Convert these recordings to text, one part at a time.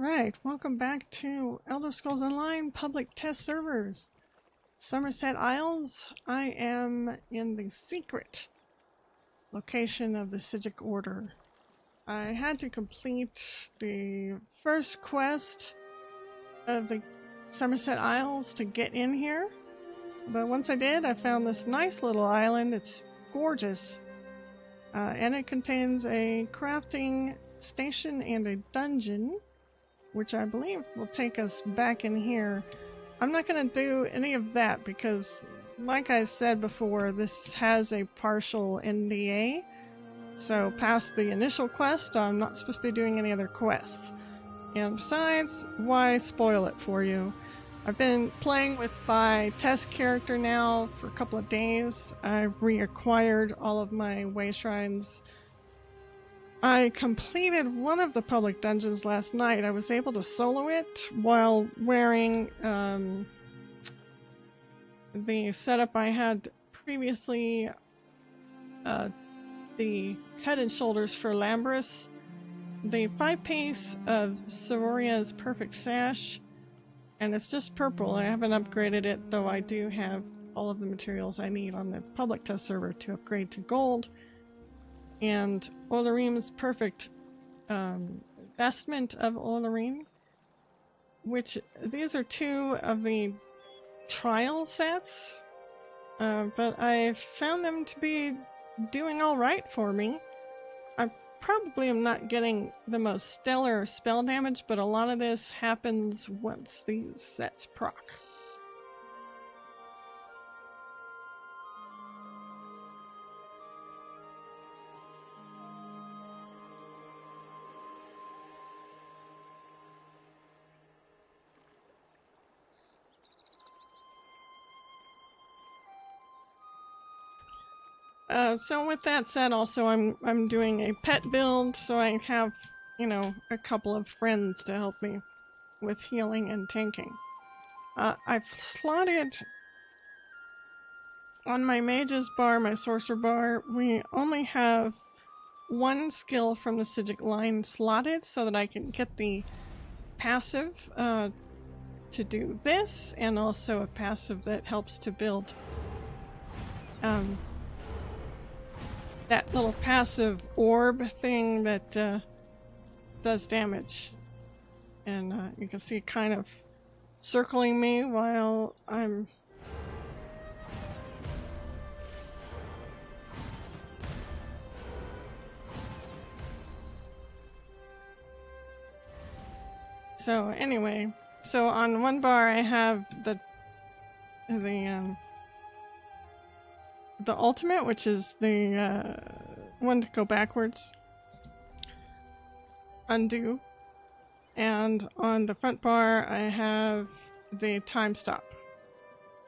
Alright, welcome back to Elder Scrolls Online public test servers. Summerset Isles. I am in the secret location of the Psijic Order. I had to complete the first quest of the Summerset Isles to get in here. But once I did, I found this nice little island. It's gorgeous. And it contains a crafting station and a dungeon, which I believe will take us back in here. I'm not going to do any of that because, like I said before, this has a partial NDA. So past the initial quest, I'm not supposed to be doing any other quests. And besides, why spoil it for you? I've been playing with my test character now for a couple of days. I've reacquired all of my way shrines. I completed one of the public dungeons last night. I was able to solo it while wearing the setup I had previously, the head and shoulders for Lambris, the 5-piece of Sororia's Perfect Sash, and it's just purple. I haven't upgraded it, though I do have all of the materials I need on the public test server to upgrade to gold. And Olarim's Perfect Vestment of Olarim, which these are two of the trial sets, but I found them to be doing alright for me. I probably am not getting the most stellar spell damage, but a lot of this happens once these sets proc. So with that said, also I'm doing a pet build, so I have, you know, a couple of friends to help me with healing and tanking. I've slotted on my mage's bar, my sorcerer bar, we only have one skill from the Psijic line slotted so that I can get the passive to do this, and also a passive that helps to build that little passive orb thing that does damage. And you can see it kind of circling me while I'm so anyway, so on one bar I have the ultimate, which is the one to go backwards, undo, and on the front bar I have the time stop.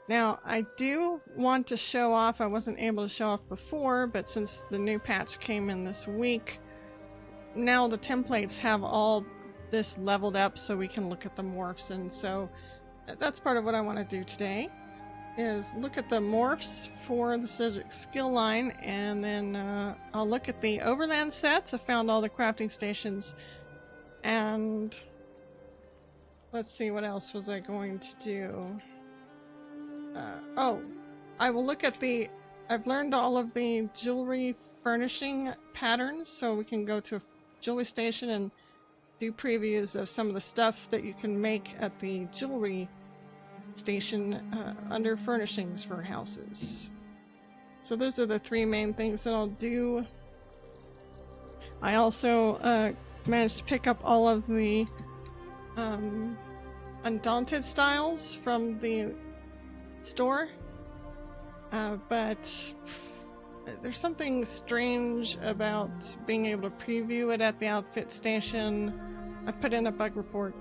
Now I do want to show off, I wasn't able to show off before, but since the new patch came in this week, now the templates have all this leveled up so we can look at the morphs, and so that's part of what I want to do today. Is look at the morphs for the Psijic skill line, and then I'll look at the overland sets. I found all the crafting stations, and let's see, what else was I going to do? Oh, I will look at the, I've learned all of the jewelry furnishing patterns, so we can go to a jewelry station and do previews of some of the stuff that you can make at the jewelry station under furnishings for houses. So those are the three main things that I'll do. I also managed to pick up all of the Undaunted styles from the store, but there's something strange about being able to preview it at the outfit station. I put in a bug report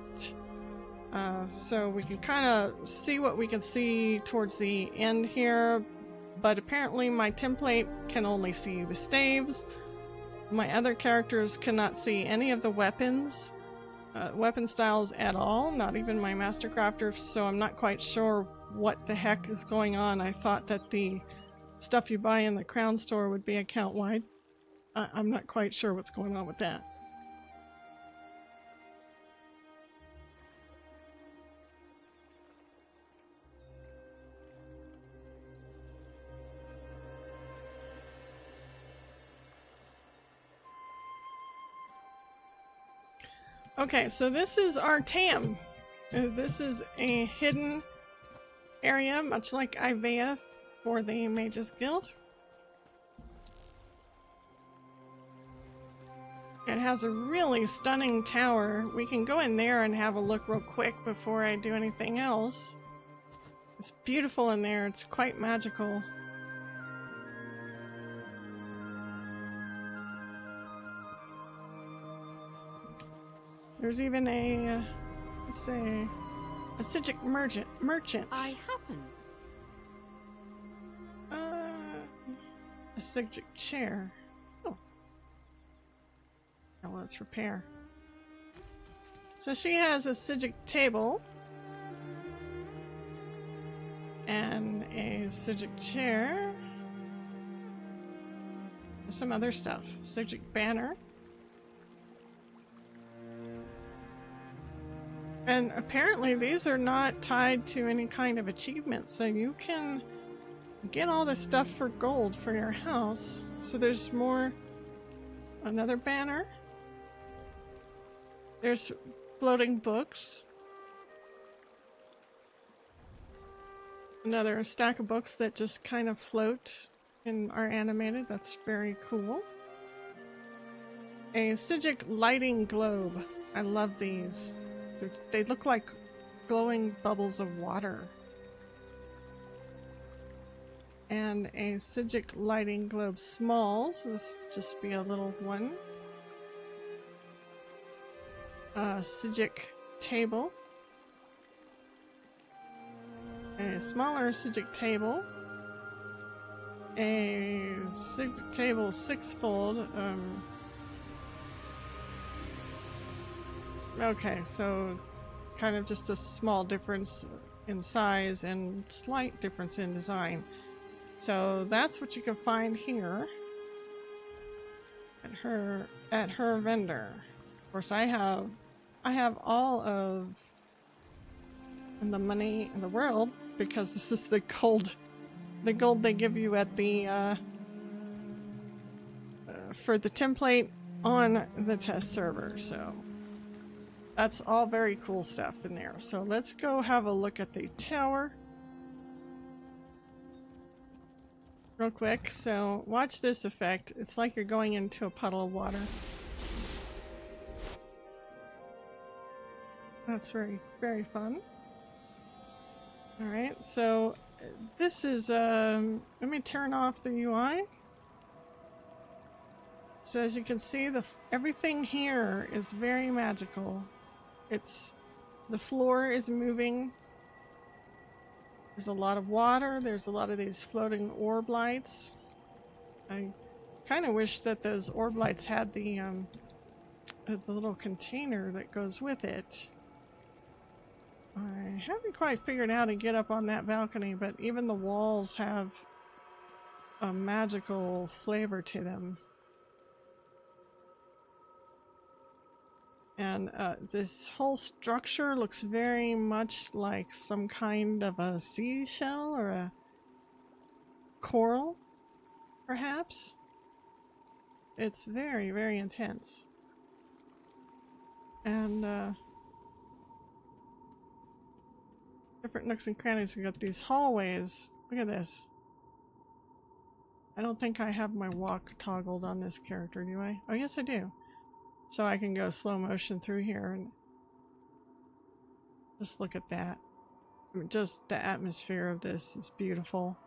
so we can kind of see what we can see towards the end here, but apparently my template can only see the staves. My other characters cannot see any of the weapons, weapon styles at all, not even my master crafter, so I'm not quite sure what the heck is going on. I thought that the stuff you buy in the Crown store would be account wide. I'm not quite sure what's going on with that. Okay, so this is our TAM. This is a hidden area, much like Ivea for the Mages Guild. It has a really stunning tower. We can go in there and have a look real quick before I do anything else. It's beautiful in there. It's quite magical. There's even a, let's say, a Psijic merchant. I happened. A Psijic chair. Oh. Now let's repair. So she has a Psijic table. And a Psijic chair. Some other stuff. Psijic banner. And apparently these are not tied to any kind of achievement, so you can get all this stuff for gold for your house. So there's more. Another banner. There's floating books. Another stack of books that just kind of float and are animated. That's very cool. A Psijic lighting globe. I love these. They look like glowing bubbles of water. And a Psijic lighting globe small, so this will just be a little one. A Psijic table. A smaller Psijic table. A Psijic table 6-fold. Okay, so kind of just a small difference in size and slight difference in design. So that's what you can find here at her vendor. Of course, I have all of the money in the world because this is the gold they give you at the for the template on the test server. So that's all very cool stuff in there. So let's go have a look at the tower real quick. So watch this effect. It's like you're going into a puddle of water. That's very, very fun. Alright, so this is, let me turn off the UI. So as you can see, everything here is very magical. The floor is moving. There's a lot of water. There's a lot of these floating orb lights. I kind of wish that those orb lights had the little container that goes with it. I haven't quite figured out how to get up on that balcony, but even the walls have a magical flavor to them. And this whole structure looks very much like some kind of a seashell or a coral, perhaps. It's very, very intense. And different nooks and crannies. We got these hallways. Look at this. I don't think I have my walk toggled on this character, do I? Oh, yes, I do. So I can go slow motion through here and just look at that. I mean, just the atmosphere of this is beautiful.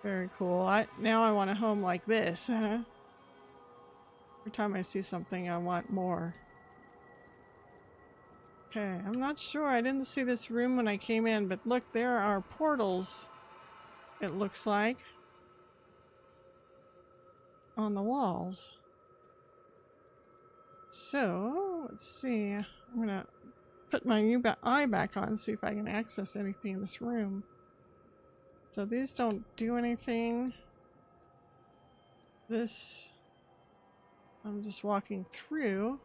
Very cool. Now I want a home like this. Every time I see something, I want more. Okay, I'm not sure. I didn't see this room when I came in, but look, there are portals, it looks like, on the walls. So, let's see. I'm gonna put my eye back on, see if I can access anything in this room. So these don't do anything. This, I'm just walking through.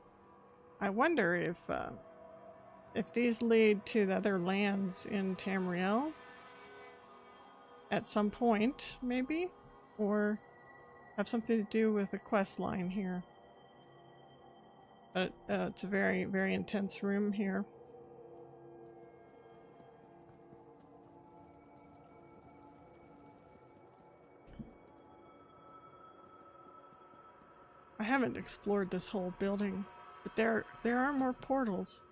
I wonder if these lead to the other lands in Tamriel at some point, maybe? Or have something to do with the quest line here. But it's a very, very intense room here. I haven't explored this whole building, but there are more portals.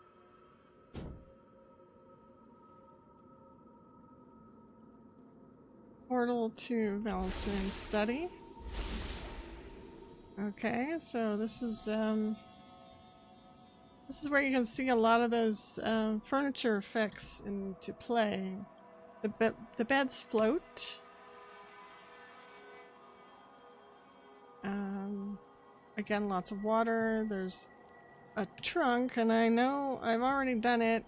Portal to Valentine Study. Okay, so this is where you can see a lot of those furniture effects into play. The beds float. Again, lots of water. There's a trunk, and I know I've already done it.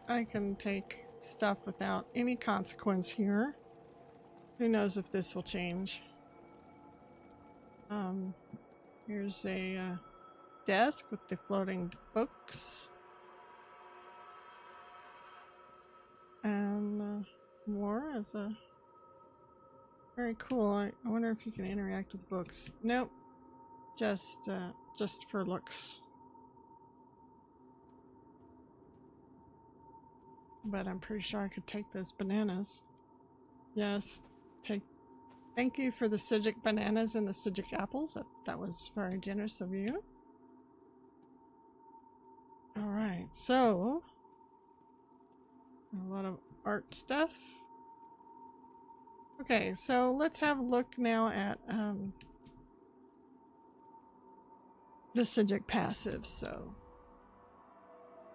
I can take stuff without any consequence here. Who knows if this will change. Here's a desk with the floating books. And more as a... Very cool. I wonder if you can interact with books. Nope. Just for looks. But I'm pretty sure I could take those bananas. Yes. Thank you for the Psijic bananas and the Psijic apples. That was very generous of you. Alright, so... a lot of art stuff. Okay, so let's have a look now at the Psijic passives, so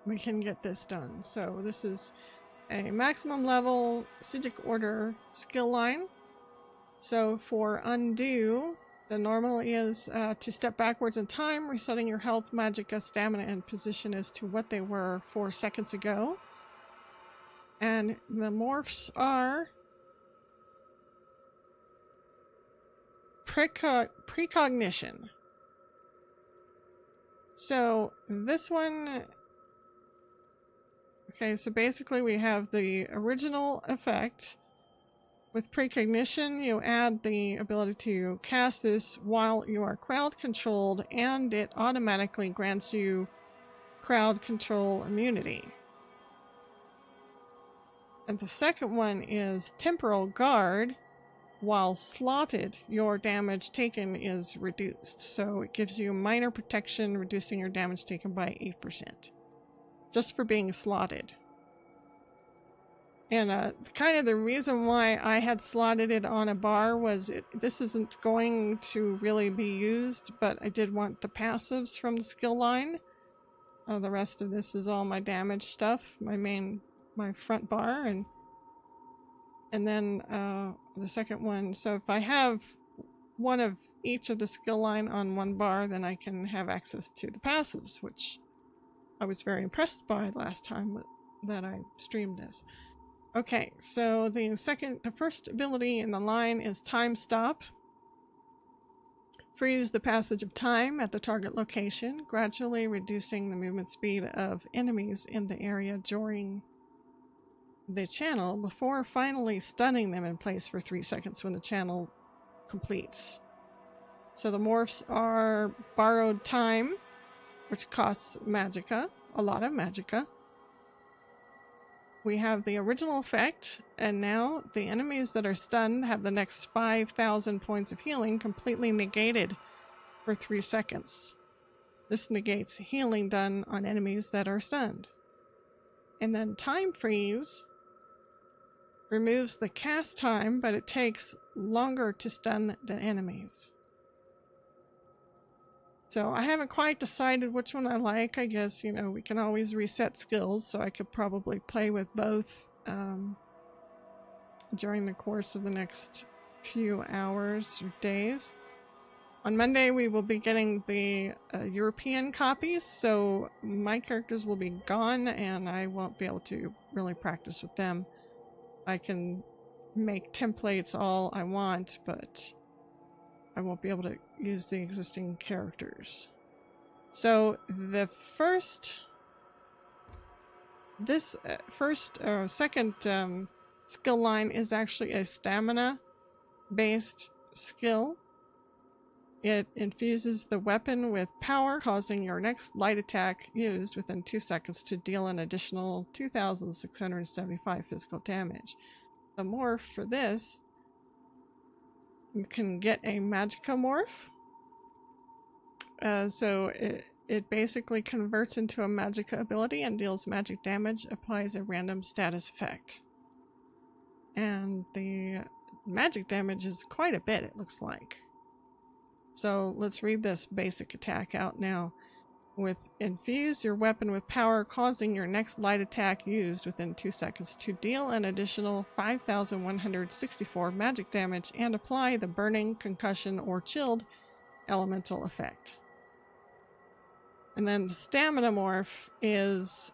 we can get this done. So this is a maximum level Psijic order skill line. So for undo, the normal is to step backwards in time, resetting your health, magicka, stamina, and position as to what they were 4 seconds ago. And the morphs are precognition. So this one, okay, so basically we have the original effect. With precognition, you add the ability to cast this while you are crowd controlled, and it automatically grants you crowd control immunity. And the second one is temporal guard. While slotted, your damage taken is reduced. So it gives you minor protection, reducing your damage taken by 8%. Just for being slotted. And kind of the reason why I had slotted it on a bar was this isn't going to really be used, but I did want the passives from the skill line. The rest of this is all my damage stuff, my front bar, and then the second one. So if I have one of each of the skill line on one bar, then I can have access to the passives, which I was very impressed by last time that I streamed this. Okay, so the first ability in the line is Time Stop. Freeze the passage of time at the target location, gradually reducing the movement speed of enemies in the area during the channel before finally stunning them in place for 3 seconds when the channel completes. So the morphs are Borrowed Time, which costs magicka, a lot of magicka. We have the original effect, and now the enemies that are stunned have the next 5,000 points of healing completely negated for 3 seconds. This negates healing done on enemies that are stunned. And then Time Freeze removes the cast time, but it takes longer to stun the enemies. So I haven't quite decided which one I like. I guess, you know, we can always reset skills, so I could probably play with both during the course of the next few hours or days. On Monday, we will be getting the European copies, so my characters will be gone, and I won't be able to really practice with them. I can make templates all I want, but I won't be able to use the existing characters. So the second skill line is actually a stamina based skill. It infuses the weapon with power, causing your next light attack used within 2 seconds to deal an additional 2,675 physical damage. The morph for this, you can get a Magicka morph. So it basically converts into a Magicka ability and deals magic damage, applies a random status effect. And the magic damage is quite a bit, it looks like. So let's read this basic attack out now. With infuse your weapon with power, causing your next light attack used within 2 seconds to deal an additional 5,164 magic damage and apply the burning, concussion, or chilled elemental effect. And then the stamina morph is,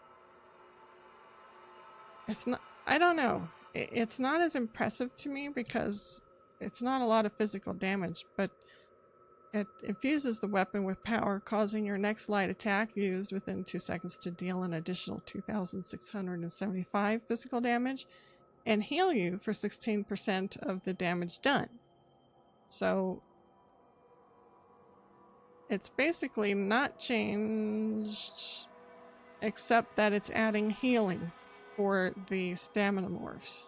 it's not, I don't know, it's not as impressive to me because it's not a lot of physical damage, but it infuses the weapon with power, causing your next light attack used within 2 seconds to deal an additional 2,675 physical damage and heal you for 16% of the damage done. So it's basically not changed except that it's adding healing for the stamina morphs.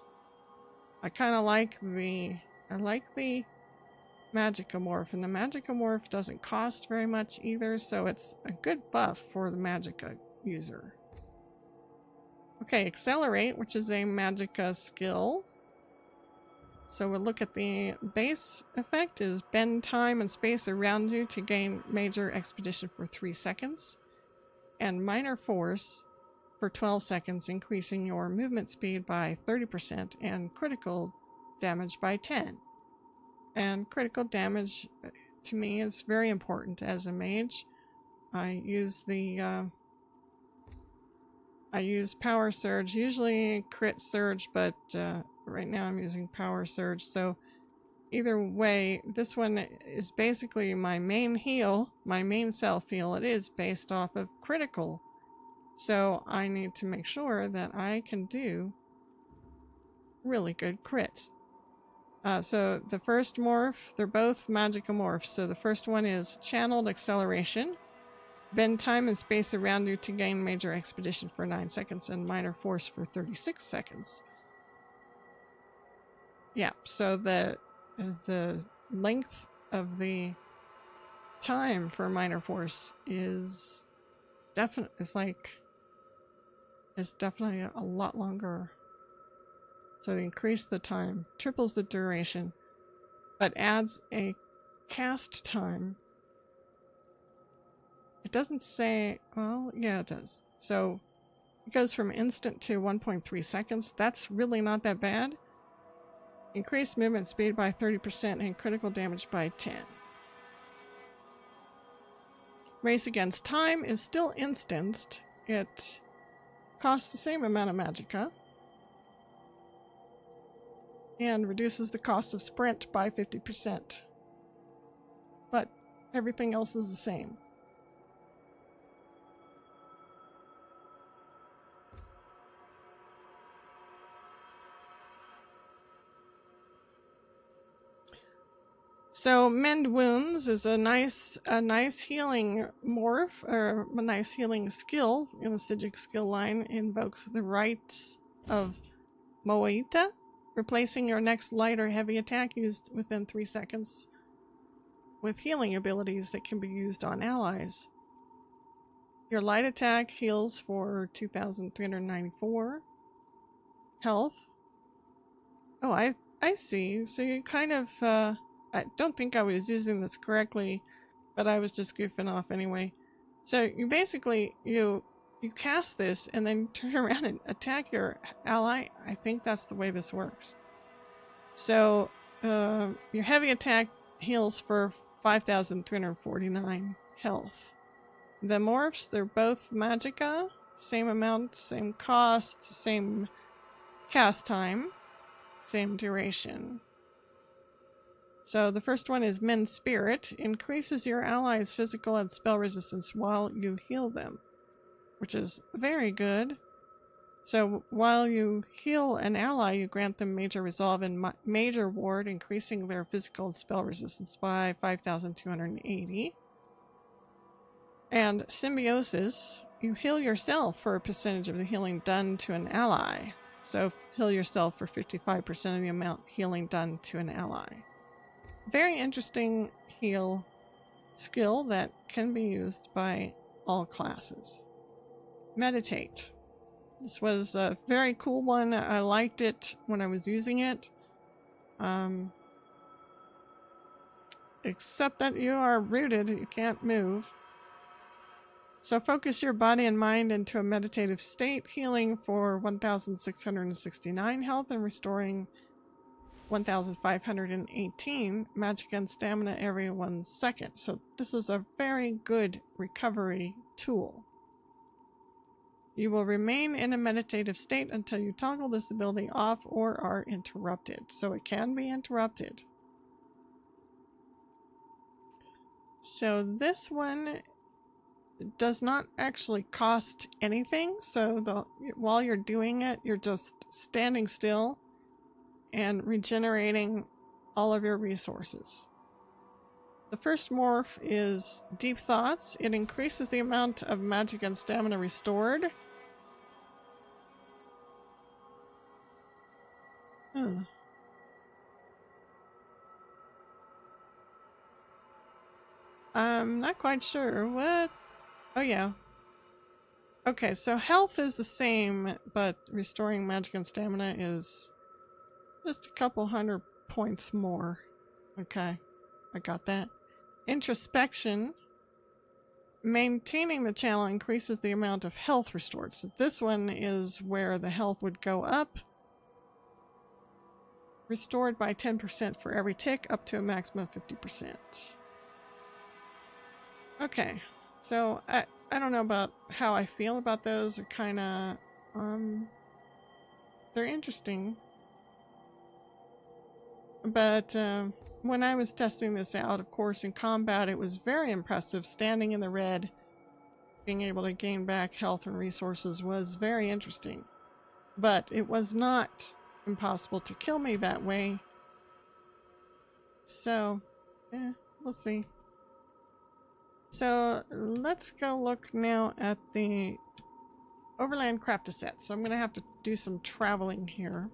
I kind of like the Magicka morph, and the Magicka morph doesn't cost very much either, so it's a good buff for the Magicka user. Okay, Accelerate, which is a Magicka skill. So we'll look at the base effect is bend time and space around you to gain major expedition for 3 seconds, and minor force for 12 seconds, increasing your movement speed by 30% and critical damage by 10. And critical damage to me is very important as a mage. I use Power Surge, usually Crit Surge, but right now I'm using Power Surge. So either way, this one is basically my main heal, my main self heal. It is based off of critical. So I need to make sure that I can do really good crits. So the first morph, they're both Magicka morphs. So the first one is Channeled Acceleration. Bend time and space around you to gain major expedition for 9 seconds and minor force for 36 seconds. Yeah, so the length of the time for minor force is definitely a lot longer. So they increase the time, triples the duration, but adds a cast time. It doesn't say, well, yeah, it does. So it goes from instant to 1.3 seconds. That's really not that bad. Increased movement speed by 30% and critical damage by 10. Race Against Time is still instanced. It costs the same amount of Magicka and reduces the cost of sprint by 50%. But everything else is the same. So Mend Wounds is a nice healing morph, or a nice healing skill in the Psijic skill line. Invokes the rites of Moita, replacing your next light or heavy attack used within 3 seconds with healing abilities that can be used on allies. Your light attack heals for 2,394 health. Oh, I see. So you kind of, I don't think I was using this correctly, but I was just goofing off anyway. So you basically, you cast this and then turn around and attack your ally. I think that's the way this works. So your heavy attack heals for 5,349 health. The morphs, they're both Magicka, same amount, same cost, same cast time, same duration. So the first one is Mend Spirit, increases your allies' physical and spell resistance while you heal them, which is very good. So while you heal an ally, you grant them major resolve and major ward, increasing their physical and spell resistance by 5,280. And symbiosis, you heal yourself for a percentage of the healing done to an ally. So heal yourself for 55% of the amount healing done to an ally. Very interesting heal skill that can be used by all classes. Meditate. This was a very cool one. I liked it when I was using it. Except that you are rooted, you can't move. So focus your body and mind into a meditative state, healing for 1,669 health and restoring 1,518 magic and stamina every 1 second. So this is a very good recovery tool. You will remain in a meditative state until you toggle this ability off or are interrupted. So it can be interrupted. So this one does not actually cost anything. So while you're doing it, you're just standing still and regenerating all of your resources. The first morph is Deep Thoughts. It increases the amount of magic and stamina restored. I'm not quite sure. What? Oh yeah. Okay, so health is the same, but restoring magic and stamina is just a couple hundred points more. Okay, I got that. Introspection. Maintaining the channel increases the amount of health restored. So this one is where the health would go up. Restored by 10% for every tick, up to a maximum of 50%. Okay, so I don't know about how I feel about those. They're kind of, they're interesting. But when I was testing this out, of course, in combat, it was very impressive. Standing in the red, being able to gain back health and resources was very interesting. But it was not impossible to kill me that way. So, we'll see. So, let's go look now at the Overland Craft-A-Set. So I'm going to have to do some traveling here.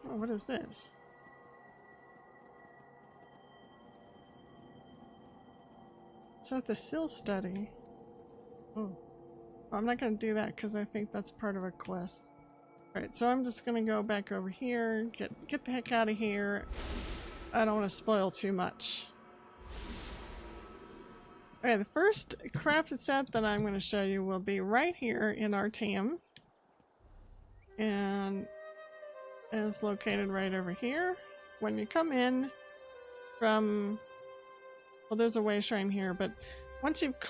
Oh, what is this? So at the Sill study. Oh, I'm not going to do that because I think that's part of a quest. Alright, so I'm just going to go back over here, get the heck out of here. I don't want to spoil too much. Okay, the first crafted set that I'm going to show you will be right here in Artaeum. And it's located right over here. When you come in from... Well, there's a way shrine here, but once you've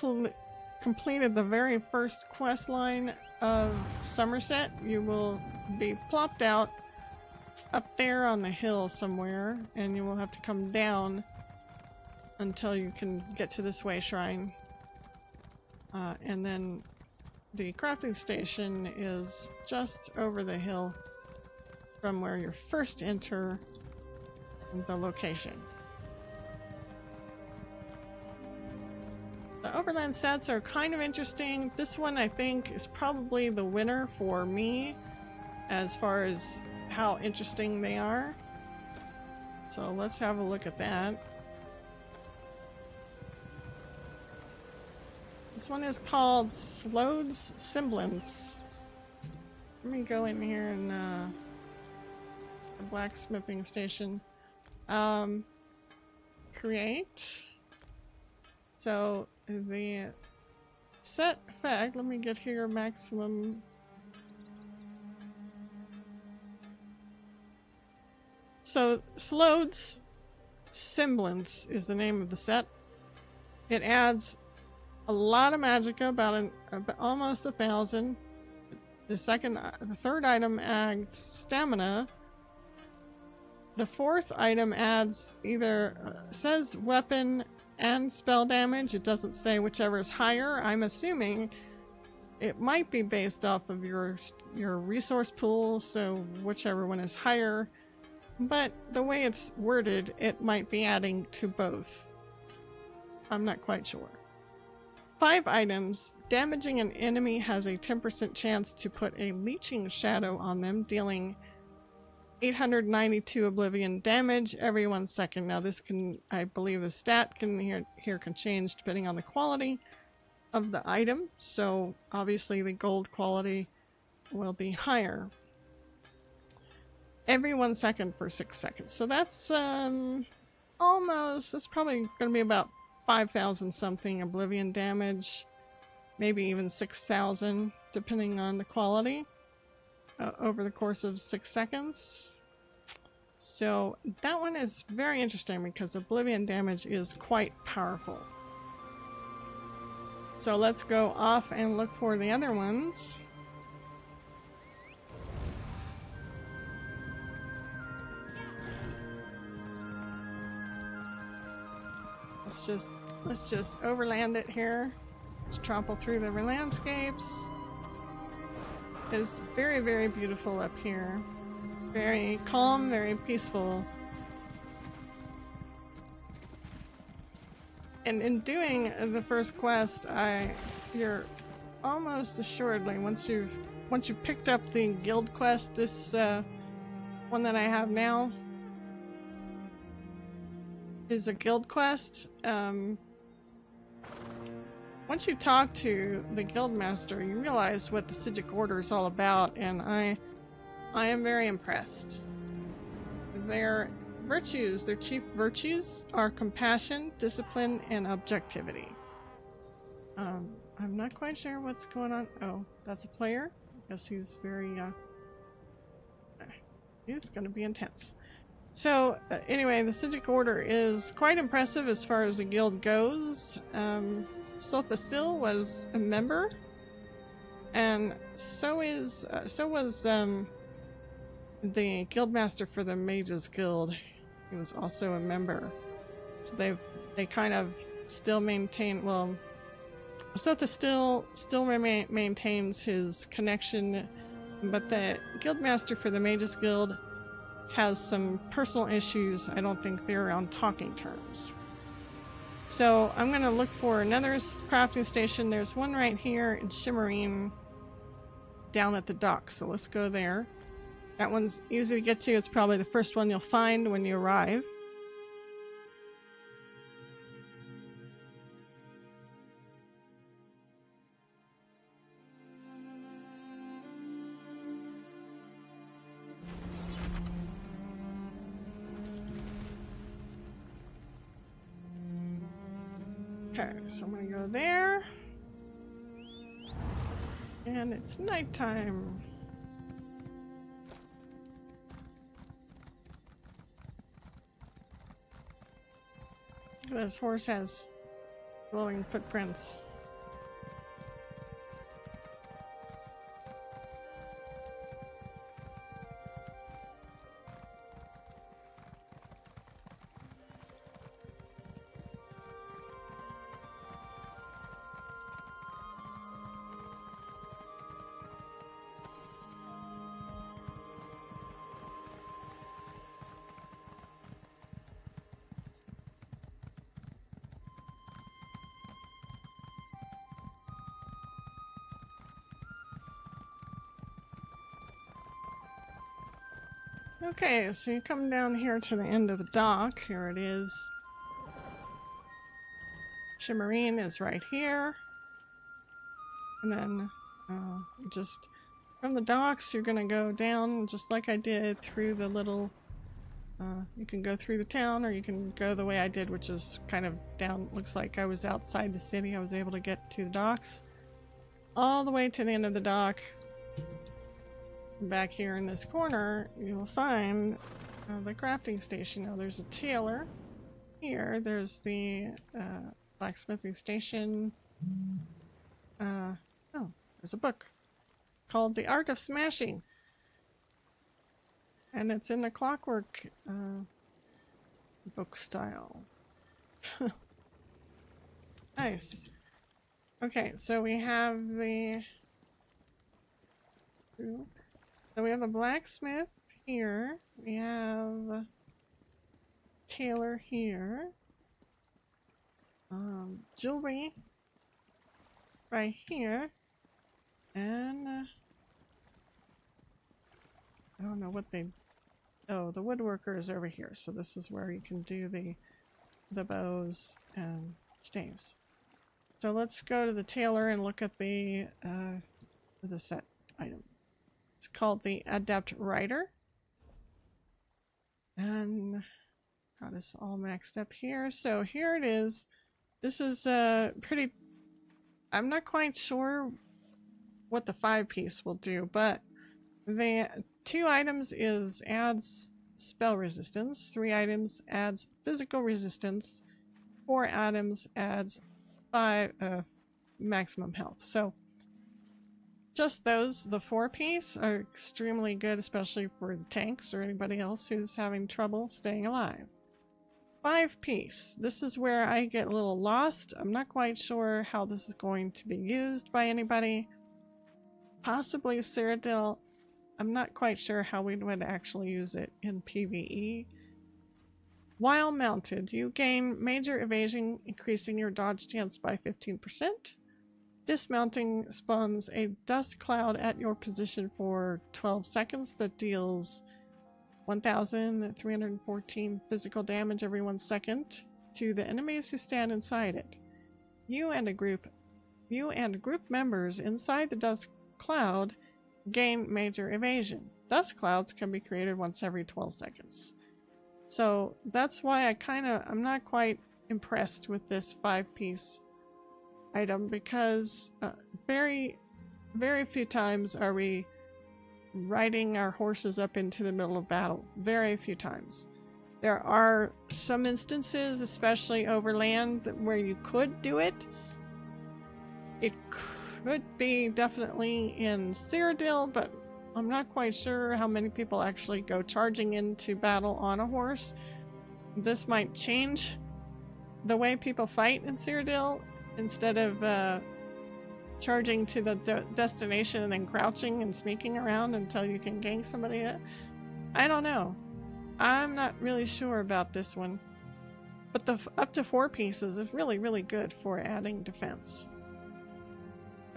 completed the very first quest line of Summerset, you will be plopped out up there on the hill somewhere, and you will have to come down until you can get to this way shrine. And then the crafting station is just over the hill from where you first enter the location. The Overland sets are kind of interesting. This one I think is probably the winner for me as far as how interesting they are. So let's have a look at that. This one is called Slowed's Semblance. Let me go in here and the Blacksmithing Station. Create. So the set effect, let me get here maximum. So Slowed's Semblance is the name of the set. It adds a lot of magicka, about almost 1,000. The third item adds stamina. The fourth item adds either says weapon and spell damage. It doesn't say whichever is higher. I'm assuming it might be based off of your resource pool, so whichever one is higher. But the way it's worded, it might be adding to both. I'm not quite sure. 5 items. Damaging an enemy has a 10% chance to put a leeching shadow on them, dealing 892 oblivion damage every 1 second. Now this can, I believe the stat can here can change depending on the quality of the item. So obviously the gold quality will be higher. Every 1 second for 6 seconds. So that's that's probably going to be about 5,000 something oblivion damage. Maybe even 6,000 depending on the quality. Over the course of 6 seconds. So that one is very interesting because oblivion damage is quite powerful. So let's go off and look for the other ones. Let's just overland it here. Just trample through the landscapes. It's very, very beautiful up here. Very calm, very peaceful. And in doing the first quest, you're almost assuredly, once you've picked up the guild quest, this one that I have now is a guild quest. Once you talk to the guild master, you realize what the Psijic Order is all about, and I am very impressed. Their virtues, their chief virtues, are compassion, discipline, and objectivity. I'm not quite sure what's going on. Oh, that's a player. I guess he's very, he's gonna be intense. So, anyway, the Psijic Order is quite impressive as far as the guild goes. Sothasil was a member, and so was the guildmaster for the Mages Guild. He was also a member. So they kind of still maintain, well, Sothasil still maintains his connection, but the guildmaster for the Mages Guild has some personal issues. I don't think they're on talking terms. So I'm going to look for another crafting station. There's one right here in Shimmerine down at the dock. So let's go there. That one's easy to get to. It's probably the first one you'll find when you arrive. Okay, so I'm gonna go there. And it's nighttime. This horse has glowing footprints. Okay, so you come down here to the end of the dock. Here it is. Shimmerine is right here. And then just from the docks, you're going to go down just like I did through the little... you can go through the town, or you can go the way I did, which is kind of down. Looks like I was outside the city. I was able to get to the docks. All the way to the end of the dock. Back here in this corner, you'll find the crafting station. Now there's a tailor here. There's the blacksmithing station. Oh, there's a book called The Art of Smashing. And it's in the clockwork book style. Nice. Okay, so we have the blacksmith here. We have tailor here. Jewelry right here. And I don't know what they... Oh, the woodworker is over here. So this is where you can do the bows and staves. So let's go to the tailor and look at the set item. It's called the Adept Rider. And got us all maxed up here. So here it is. This is pretty... I'm not quite sure what the 5-piece will do, but the 2 items is adds spell resistance, 3 items adds physical resistance, 4 items adds 5 maximum health. So just those, the 4-piece, are extremely good, especially for tanks or anybody else who's having trouble staying alive. 5-piece. This is where I get a little lost. I'm not quite sure how this is going to be used by anybody. Possibly Cyrodiil. I'm not quite sure how we would actually use it in PvE. While mounted, you gain major evasion, increasing your dodge chance by 15%. Dismounting spawns a dust cloud at your position for 12 seconds that deals 1,314 physical damage every 1 second to the enemies who stand inside it. You and group members inside the dust cloud gain major evasion. Dust clouds can be created once every 12 seconds. So that's why I'm not quite impressed with this 5-piece item, because very, very few times are we riding our horses up into the middle of battle. Very few times. There are some instances, especially over land, where you could do it. It could be definitely in Cyrodiil, but I'm not quite sure how many people actually go charging into battle on a horse. This might change the way people fight in Cyrodiil. Instead of charging to the destination and then crouching and sneaking around until you can gank somebody. I don't know. I'm not really sure about this one. But the up to 4 pieces is really, really good for adding defense.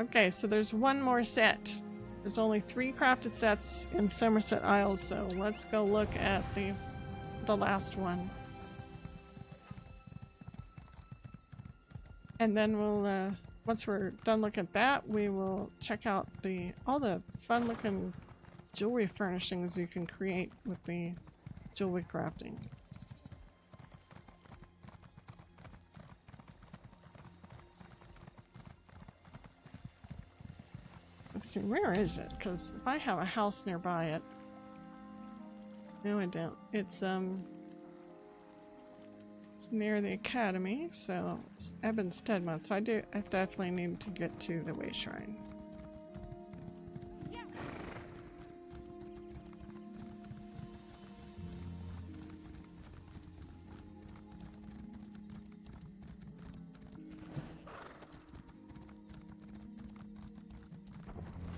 Okay, so there's one more set. There's only 3 crafted sets in Summerset Isles, so let's go look at the last one. And then we'll, once we're done looking at that, we will check out all the fun-looking jewelry furnishings you can create with the jewelry crafting. Let's see, where is it? Because if I have a house nearby it... No, I don't. It's near the academy, so it's Eben Stedman, so I definitely need to get to the Way Shrine. Yeah.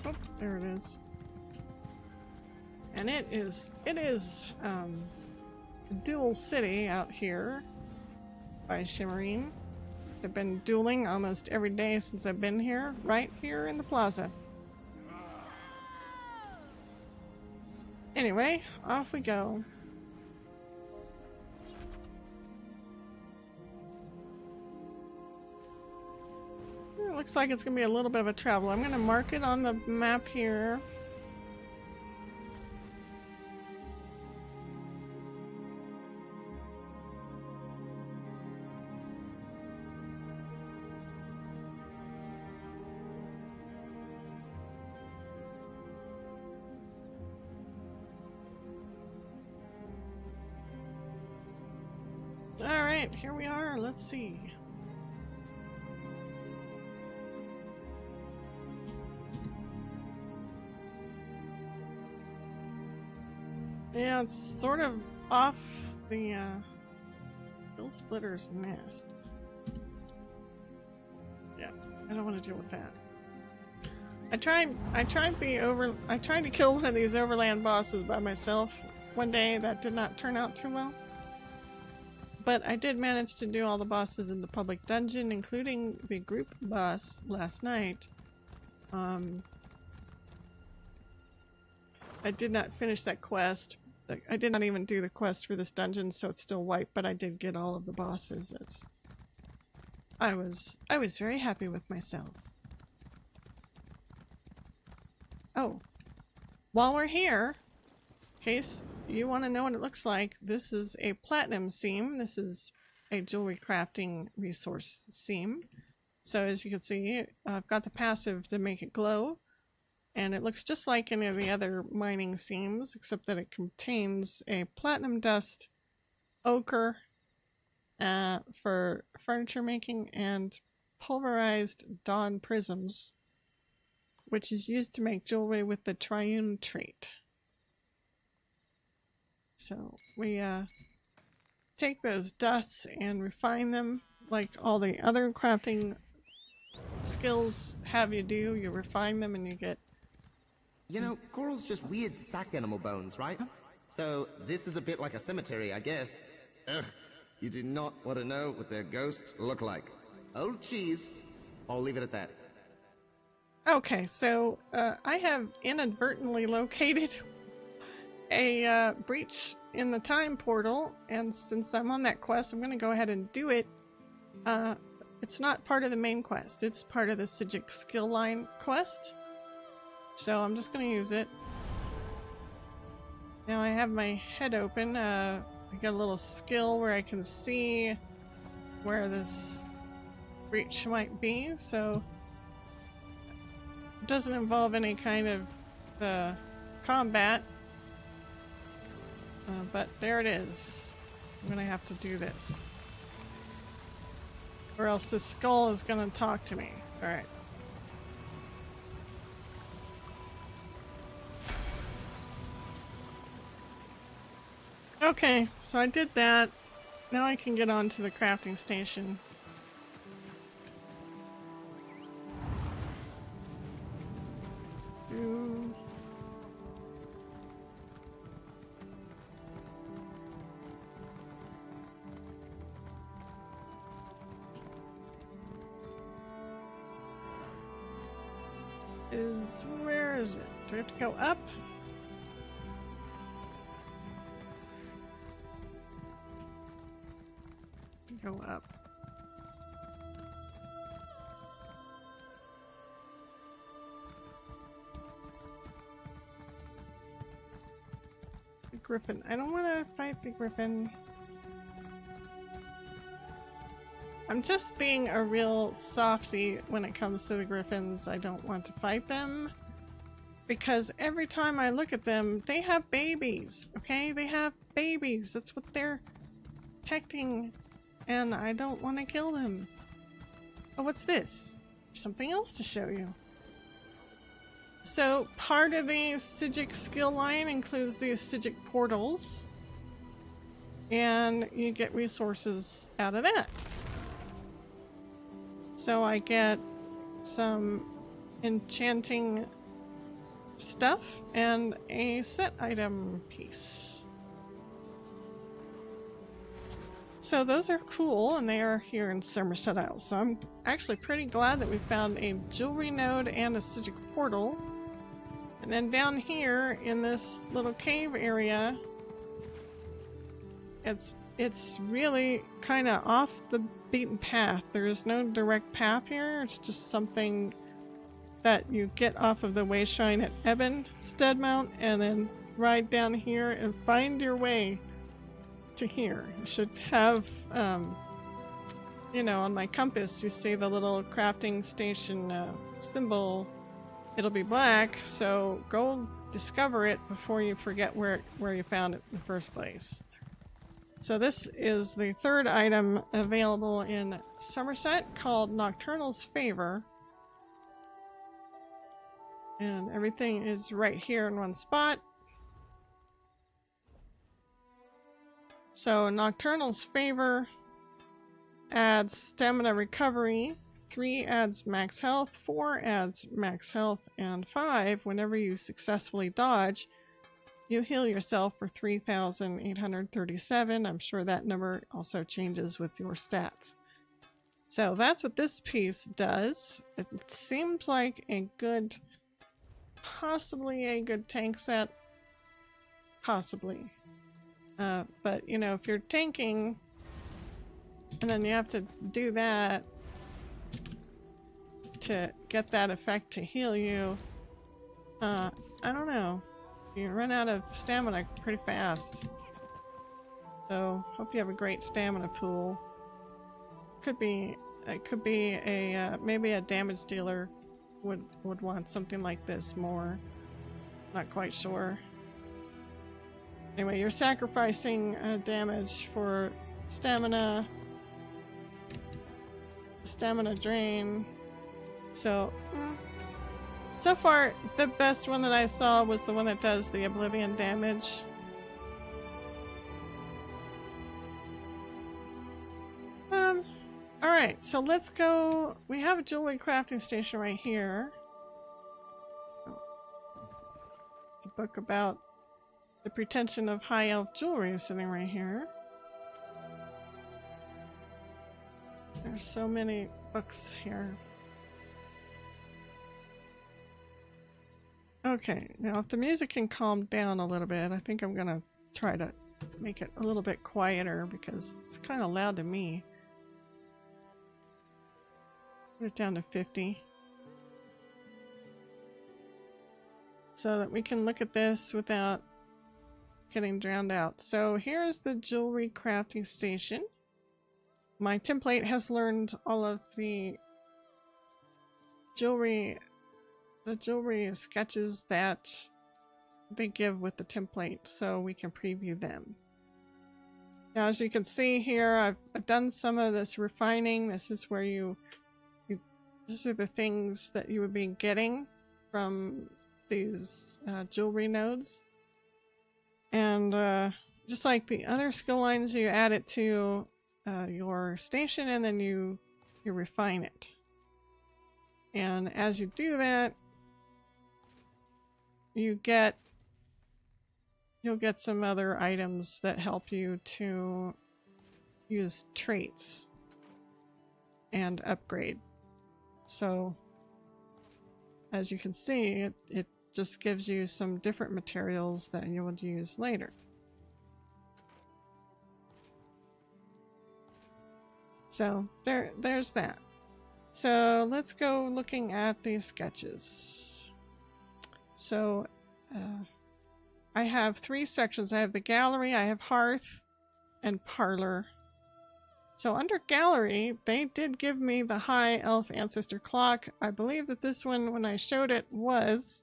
Oh, there it is. And it is a dual city out here by Shimmerine. They've been dueling almost every day since I've been here, right here in the plaza. Anyway, off we go. It looks like it's going to be a little bit of a travel. I'm going to mark it on the map here. Alright, here we are. Let's see. Yeah, it's sort of off the Bill Splitter's nest. Yeah, I don't want to deal with that. I tried to kill one of these overland bosses by myself one day. That did not turn out too well. But I did manage to do all the bosses in the public dungeon, including the group boss last night. I did not finish that quest. I did not even do the quest for this dungeon, so it's still wiped, but I did get all of the bosses. I was very happy with myself. Oh, while we're here, in case you want to know what it looks like, this is a platinum seam. This is a jewelry crafting resource seam. So as you can see, I've got the passive to make it glow. And it looks just like any of the other mining seams, except that it contains a platinum dust ochre for furniture making and pulverized dawn prisms, which is used to make jewelry with the triune trait. So we take those dusts and refine them like all the other crafting skills have you do. You refine them and you get... You know, coral's just weird sack animal bones, right? So this is a bit like a cemetery, I guess. Ugh, you do not want to know what their ghosts look like. Old cheese. I'll leave it at that. Okay, so I have inadvertently located a breach in the time portal, and since I'm on that quest, I'm going to go ahead and do it. It's not part of the main quest. It's part of the Psijic skill line quest. So I'm just going to use it. Now I have my head open. I got a little skill where I can see where this breach might be. So it doesn't involve any kind of combat. But there it is. I'm going to have to do this. Or else the skull is going to talk to me. Alright. Okay, so I did that. Now I can get on to the crafting station. Where is it? Do I have to go up? Go up. The griffin. I don't want to fight the griffin. I'm just being a real softie when it comes to the griffins. I don't want to fight them because every time I look at them, they have babies, okay? They have babies. That's what they're protecting, and I don't want to kill them. Oh, what's this? Something else to show you. So part of the Psijic skill line includes the Psijic portals, and you get resources out of that. So I get some enchanting stuff and a set item piece. So those are cool, and they are here in Summerset Isles. So I'm actually pretty glad that we found a jewelry node and a Psijic portal. And then down here in this little cave area, it's really kind of off the beaten path. There is no direct path here. It's just something that you get off of the wayshrine at Eben Steadmount and then ride down here and find your way to here. You should have, you know, on my compass you see the little crafting station symbol. It'll be black, so go discover it before you forget where you found it in the first place. So this is the third item available in Summerset, called Nocturnal's Favor. And everything is right here in one spot. So Nocturnal's Favor adds stamina recovery, 3 adds max health, 4 adds max health, and 5, whenever you successfully dodge, you heal yourself for 3,837. I'm sure that number also changes with your stats. So that's what this piece does. It seems like a good, possibly a good tank set. Possibly. But, you know, if you're tanking, and then you have to do that to get that effect to heal you, I don't know. You run out of stamina pretty fast. So, hope you have a great stamina pool. It could be a, maybe a damage dealer would want something like this more. Not quite sure. Anyway, you're sacrificing damage for stamina drain. So, so far, the best one that I saw was the one that does the oblivion damage. Alright, so let's go. We have a jewelry crafting station right here. It's a book about the pretension of high elf jewelry sitting right here. There's so many books here. Okay, now if the music can calm down a little bit, I think I'm gonna try to make it a little bit quieter because it's kind of loud to me. Put it down to 50. So that we can look at this without getting drowned out. So here's the jewelry crafting station. My template has learned all of the jewelry sketches that they give with the template, so we can preview them. Now, as you can see here, I've done some of this refining. This is where these are the things that you would be getting from these jewelry nodes. And just like the other skill lines, you add it to your station and then you refine it. And as you do that, you'll get some other items that help you to use traits and upgrade. So as you can see, it just gives you some different materials that you would use later. So there's that. So let's go looking at these sketches. So I have 3 sections. I have the gallery, I have hearth, and parlor. So under gallery, they did give me the high elf ancestor clock. I believe that this one, when I showed it, was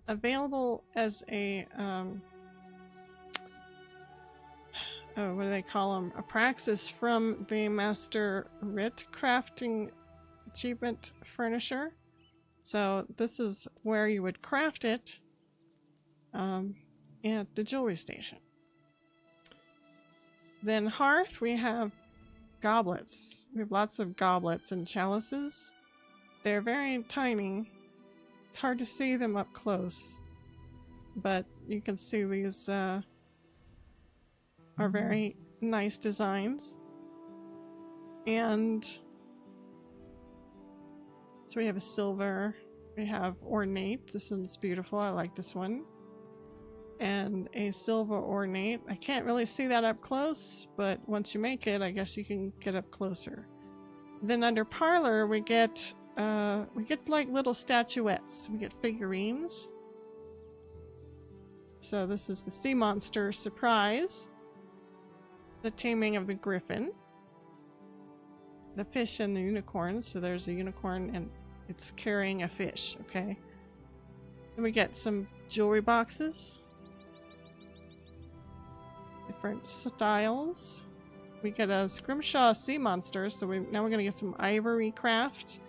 available as a what do they call them? A praxis from the Master Writ Crafting Achievement Furnisher. So this is where you would craft it at the jewelry station. Then hearth, we have goblets. We have lots of goblets and chalices. They're very tiny. It's hard to see them up close, but you can see these are very nice designs. And so we have a silver, we have ornate. This one's beautiful. I like this one. And a silver ornate. I can't really see that up close, but once you make it, I guess you can get up closer. Then under parlor, we get like little statuettes. We get figurines. So this is the sea monster surprise, the taming of the griffin, the fish and the unicorn. So there's a unicorn and it's carrying a fish. Okay. Then we get some jewelry boxes. Different styles. We get a Scrimshaw sea monster, so now we're gonna get some ivory craft.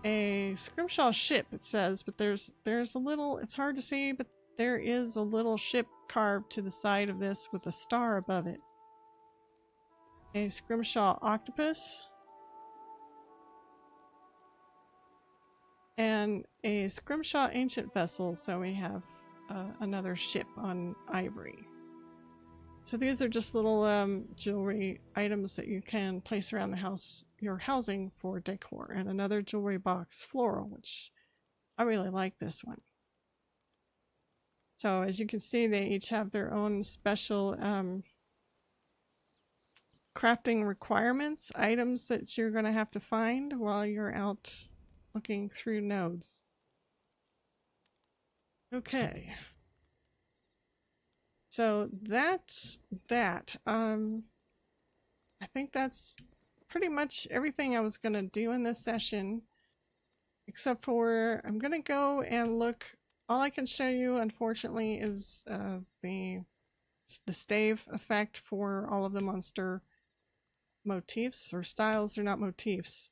A Scrimshaw ship, it says, but there's a little, it's hard to see, but there is a little ship carved to the side of this with a star above it. A scrimshaw octopus. And a scrimshaw ancient vessel, so we have another ship on ivory. So these are just little jewelry items that you can place around the house, your housing for decor. And another jewelry box, floral, which I really like this one. So as you can see, they each have their own special crafting requirements, items that you're going to have to find while you're out looking through nodes. Okay. So that's that. I think that's pretty much everything I was going to do in this session, except for I'm going to go and look. All I can show you, unfortunately, is the stave effect for all of the monster motifs or styles. They're not motifs.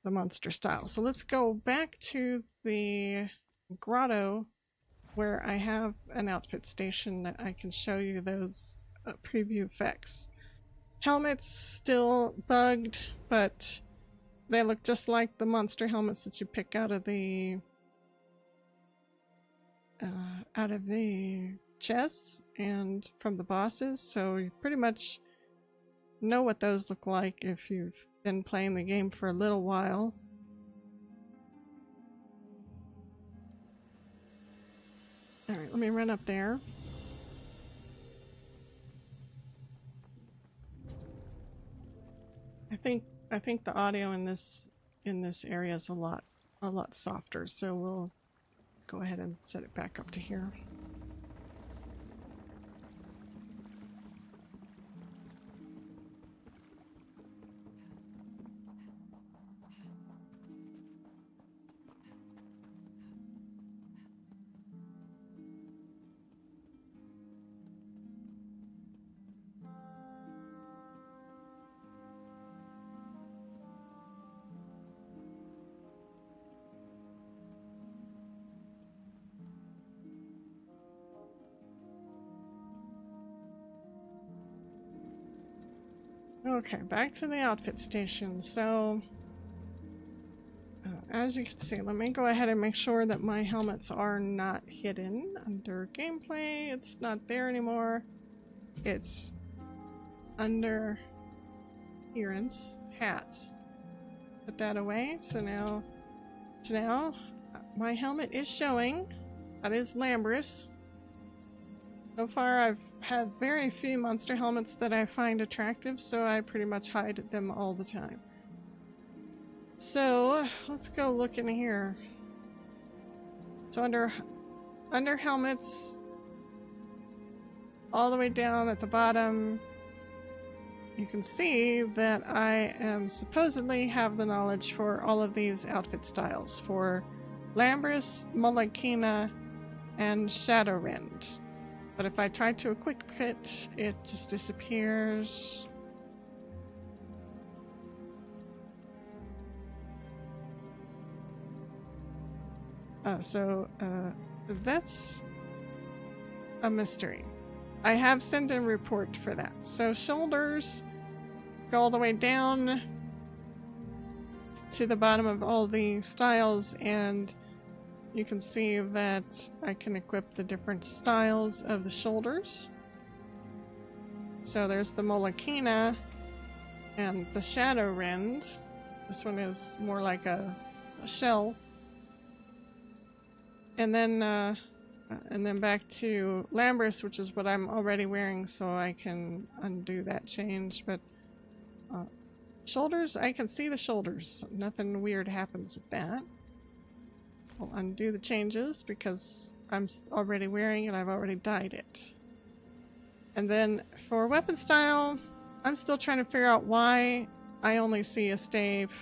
The monster style. So let's go back to the grotto where I have an outfit station that I can show you those preview effects. Helmets still bugged, but they look just like the monster helmets that you pick out of the chests and from the bosses, so you pretty much know what those look like if you've been playing the game for a little while. Alright, let me run up there. I think the audio in this area is a lot softer, so we'll go ahead and set it back up to here. Okay, back to the outfit station. So, as you can see, let me go ahead and make sure that my helmets are not hidden under gameplay. It's not there anymore. It's under appearance, hats. Put that away. So now my helmet is showing. That is Lambrus. So far, I've had very few monster helmets that I find attractive, so I pretty much hide them all the time. So, let's go look in here. So under helmets, all the way down at the bottom, you can see that I am supposedly have the knowledge for all of these outfit styles for Lambrus, Molokina, and Shadowrend. But if I try to equip it, it just disappears. So that's a mystery. I have sent a report for that. So shoulders go all the way down to the bottom of all the styles, and you can see that I can equip the different styles of the shoulders. So there's the Molokina and the Shadowrend. This one is more like a shell. And then back to Lambrus, which is what I'm already wearing, so I can undo that change. But shoulders, I can see the shoulders. Nothing weird happens with that. I'll undo the changes because I'm already wearing it. I've already dyed it. And then for weapon style, I'm still trying to figure out why I only see a stave.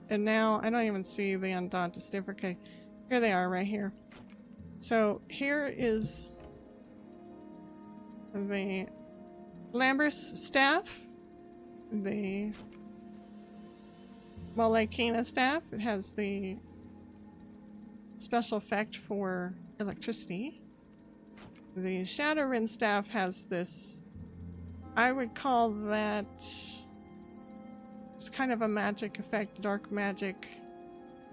And now I don't even see the undaunted stave. Okay, here they are right here. So here is the Lambrus staff, the Molokina staff. It has the special effect for electricity. The Shadowrun staff has this, I would call that, it's kind of a magic effect, dark magic,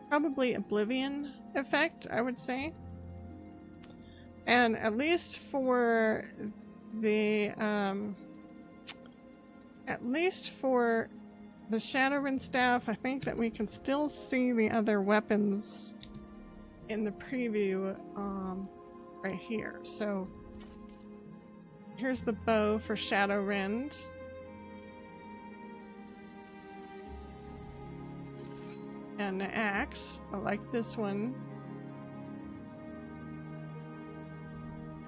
probably Oblivion effect, I would say. And at least for the Shadowrun staff, I think that we can still see the other weapons in the preview right here. So here's the bow for Shadowrun. And the axe. I like this one.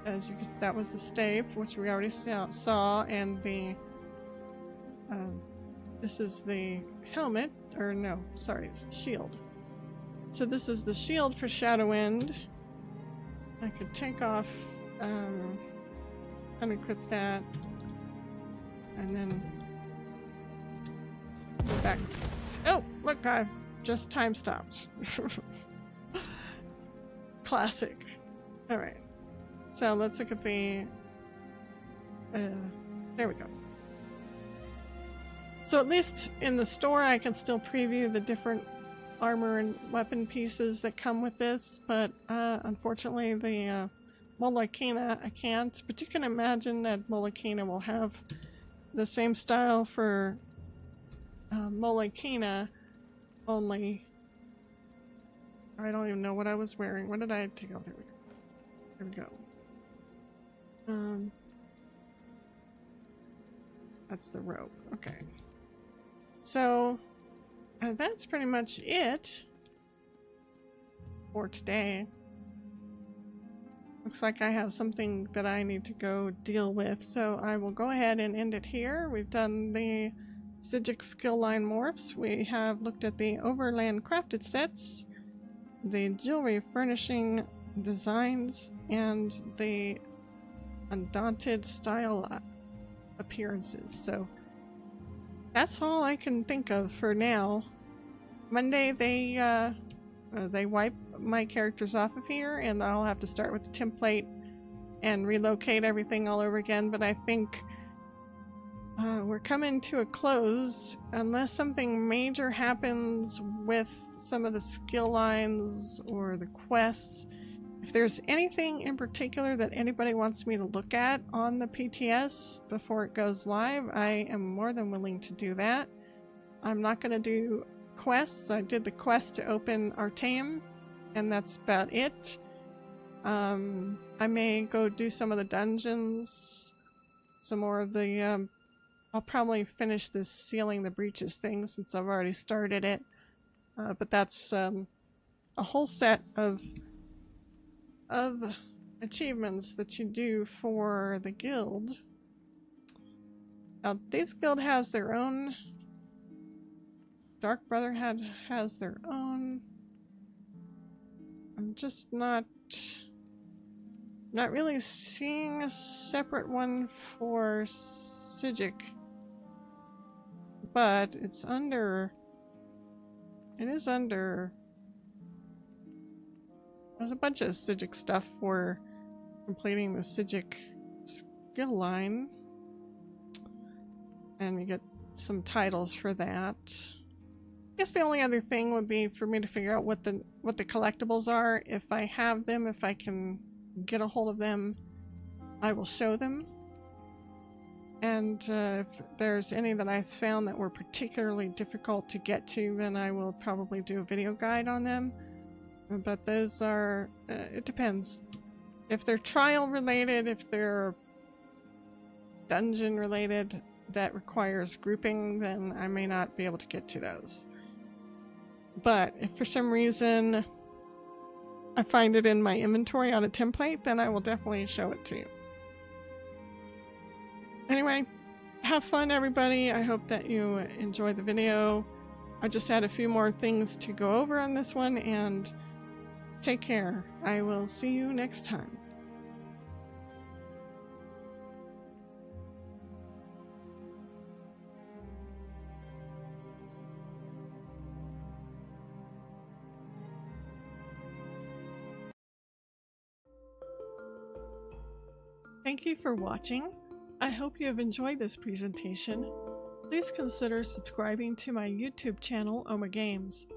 As you can, that was the stave, which we already saw, and the this is the helmet, or no, sorry, it's the shield. So this is the shield for Shadowrun. I could take off, unequip that, and then go back. Oh, look, I just time stopped. Classic. All right. So let's look at the, there we go. So at least in the store I can still preview the different armor and weapon pieces that come with this, but unfortunately the Molokina I can't. But you can imagine that Molokina will have the same style for Molokina, only I don't even know what I was wearing. What did I take off? There we go. There we go. That's the rope. Okay. So that's pretty much it for today. Looks like I have something that I need to go deal with, so I will go ahead and end it here. We've done the Psijic skill line morphs. We have looked at the overland crafted sets, the jewelry furnishing designs, and the undaunted style appearances. So that's all I can think of for now. Monday they wipe my characters off of here, and I'll have to start with the template and relocate everything all over again. But I think we're coming to a close unless something major happens with some of the skill lines or the quests. If there's anything in particular that anybody wants me to look at on the PTS before it goes live, I am more than willing to do that. I'm not going to do quests. I did the quest to open Artaeum, and that's about it. I may go do some of the dungeons, some more of the, I'll probably finish this sealing the breaches thing since I've already started it. But that's a whole set of achievements that you do for the guild. Now, Dave's guild has their own. Dark Brotherhood has their own. I'm just not really seeing a separate one for Psijic, but it's under. It is under. There's a bunch of Psijic stuff for completing the Psijic skill line, and you get some titles for that. I guess the only other thing would be for me to figure out what the collectibles are. If I have them, if I can get a hold of them, I will show them. And if there's any that I found that were particularly difficult to get to, then I will probably do a video guide on them. But those are, it depends. If they're trial related, if they're dungeon related that requires grouping, then I may not be able to get to those. But if for some reason I find it in my inventory on a template, then I will definitely show it to you. Anyway, have fun everybody. I hope that you enjoyed the video. I just had a few more things to go over on this one, and take care. I will see you next time. Thank you for watching. I hope you have enjoyed this presentation. Please consider subscribing to my YouTube channel, Oma Games.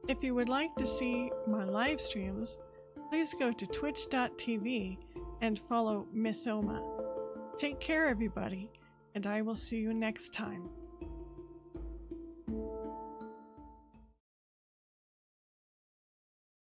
If you would like to see my live streams, please go to twitch.tv and follow Miss Oma. Take care, everybody, and I will see you next time.